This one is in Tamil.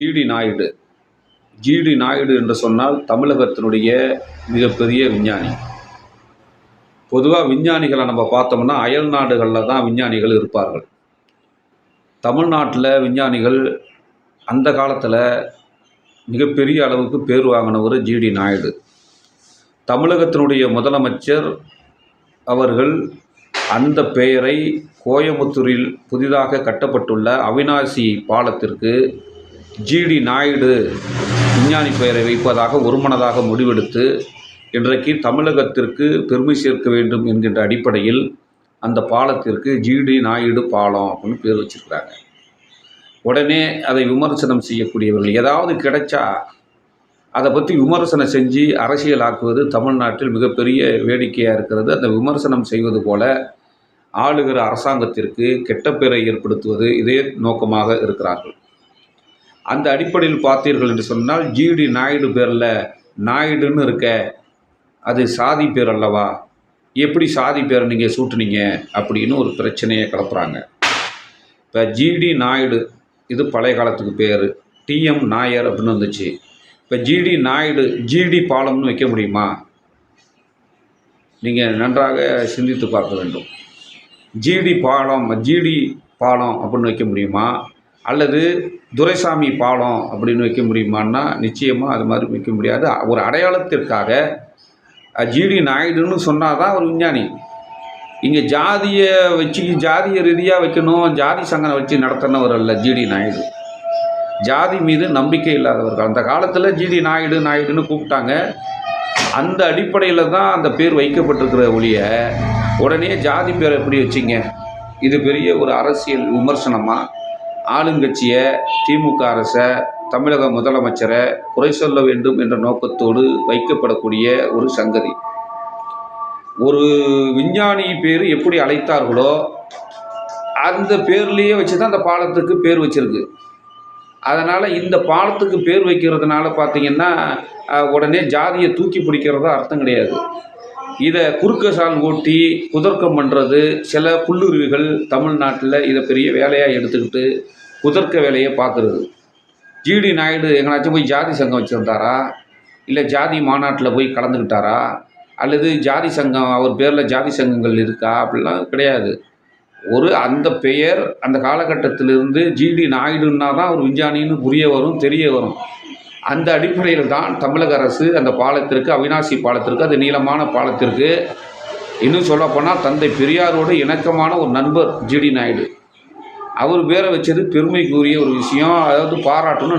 ஜிடி நாயுடு. ஜிடி நாயுடு என்று சொன்னால் தமிழகத்தினுடைய மிகப்பெரிய விஞ்ஞானி. பொதுவாக விஞ்ஞானிகளை நம்ம பார்த்தோம்னா அயல் நாடுகளில் தான் விஞ்ஞானிகள் இருப்பார்கள். தமிழ்நாட்டில் விஞ்ஞானிகள் அந்த காலத்தில் மிகப்பெரிய அளவுக்கு பேர் வாங்கினவர் ஜிடி நாயுடு. தமிழகத்தினுடைய முதலமைச்சர் அவர்கள் அந்த பெயரை கோயம்புத்தூரில் புதிதாக கட்டப்பட்டுள்ள அவிநாசி பாலத்திற்கு ஜிடி நாயுடு விஞ்ஞானி பெயரை வைப்பதாக ஒருமனதாக முடிவெடுத்து இன்றைக்கு தமிழகத்திற்கு பெருமை சேர்க்க வேண்டும் என்கின்ற அடிப்படையில் அந்த பாலத்திற்கு ஜிடி நாயுடு பாலம் அப்படின்னு பேர் வச்சுருக்கிறாங்க. உடனே அதை விமர்சனம் செய்யக்கூடியவர்கள் ஏதாவது கிடைச்சா அதை பற்றி விமர்சனம் செஞ்சு அரசியலாக்குவது தமிழ்நாட்டில் மிகப்பெரிய வேடிக்கையாக இருக்கிறது. அந்த விமர்சனம் செய்வது போல ஆளுகிற அரசாங்கத்திற்கு கெட்ட பெயரை ஏற்படுத்துவது இதே நோக்கமாக இருக்கிறார்கள். அந்த அடிப்படையில் பார்த்தீர்கள் என்று சொன்னால் ஜிடி நாயுடு பேரில் நாயுடுன்னு இருக்க அது சாதி பேர் அல்லவா, எப்படி சாதி பேரை நீங்கள் சூட்டுனீங்க அப்படின்னு ஒரு பிரச்சனையை கிளப்புறாங்க. இப்போ ஜிடி நாயுடு இது பழைய காலத்துக்கு பேர், டிஎம் நாயர் அப்படின்னு வந்துச்சு. இப்போ ஜிடி நாயுடு ஜிடி பாலம்னு வைக்க முடியுமா? நீங்கள் நன்றாக சிந்தித்து பார்க்க வேண்டும். ஜிடி பாலம் அப்படின்னு வைக்க முடியுமா, அல்லது துரைசாமி பாலம் அப்படின்னு வைக்க முடியுமான்னா நிச்சயமாக அது மாதிரி வைக்க முடியாது. ஒரு அடையாளத்திற்காக ஜிடி நாயுடுன்னு சொன்னால் தான் ஒரு விஞ்ஞானி. இங்கே ஜாதியை வச்சு ஜாதிய ரீதியாக வைக்கணும், ஜாதி சங்கனை வச்சு நடத்தினவர் அல்ல ஜிடி நாயுடு. ஜாதி மீது நம்பிக்கை இல்லாதவர்கள் அந்த காலத்தில் ஜிடி நாயுடுன்னு கூப்பிட்டாங்க. அந்த அடிப்படையில் தான் அந்த பேர் வைக்கப்பட்டிருக்கிற ஒழிய உடனே ஜாதி பேரை எப்படி வச்சிங்க? இது பெரிய ஒரு அரசியல் விமர்சனமாக ஆளுங்கட்சியை, திமுக அரசை, தமிழக முதலமைச்சரை குறை சொல்ல வேண்டும் என்ற நோக்கத்தோடு வைக்கப்படக்கூடிய ஒரு சங்கதி. ஒரு விஞ்ஞானி பேர் எப்படி அழைத்தார்களோ அந்த பேர்லேயே வச்சு தான் அந்த பாலத்துக்கு பேர் வச்சிருக்கு. அதனால் இந்த பாலத்துக்கு பேர் வைக்கிறதுனால பார்த்திங்கன்னா உடனே ஜாதியை தூக்கி பிடிக்கிறதா அர்த்தம் கிடையாது. இதை குறுக்க சால் ஓட்டி குதர்க்கம் பண்ணுறது சில புல்லுருவிகள் தமிழ்நாட்டில் இதை பெரிய வேலையாக எடுத்துக்கிட்டு குதர்க்க வேலையை பார்க்குறது. ஜிடி நாயுடு எங்கனாச்சும் போய் ஜாதி சங்கம் வச்சுருந்தாரா, இல்லை ஜாதி மாநாட்டில் போய் கலந்துக்கிட்டாரா, அல்லது ஜாதி சங்கம் அவர் பேரில் ஜாதி சங்கங்கள் இருக்கா, அப்படிலாம் கிடையாது. ஒரு அந்த பெயர் அந்த காலகட்டத்திலிருந்து ஜிடி நாயுடுன்னா தான் ஒரு விஞ்ஞானின்னு தெரிய வரும். அந்த அடிப்படையில் தான் தமிழக அரசு அந்த பாலத்திற்கு, அவிநாசி பாலத்திற்கு, அது நீளமான பாலத்திற்கு, இன்னும் சொல்லப்போனால் தந்தை பெரியாரோடு இணக்கமான ஒரு நண்பர் ஜிடி நாயுடு, அவர் பேரை வச்சது பெருமைக்குரிய ஒரு விஷயம். அதாவது பாராட்டணும்.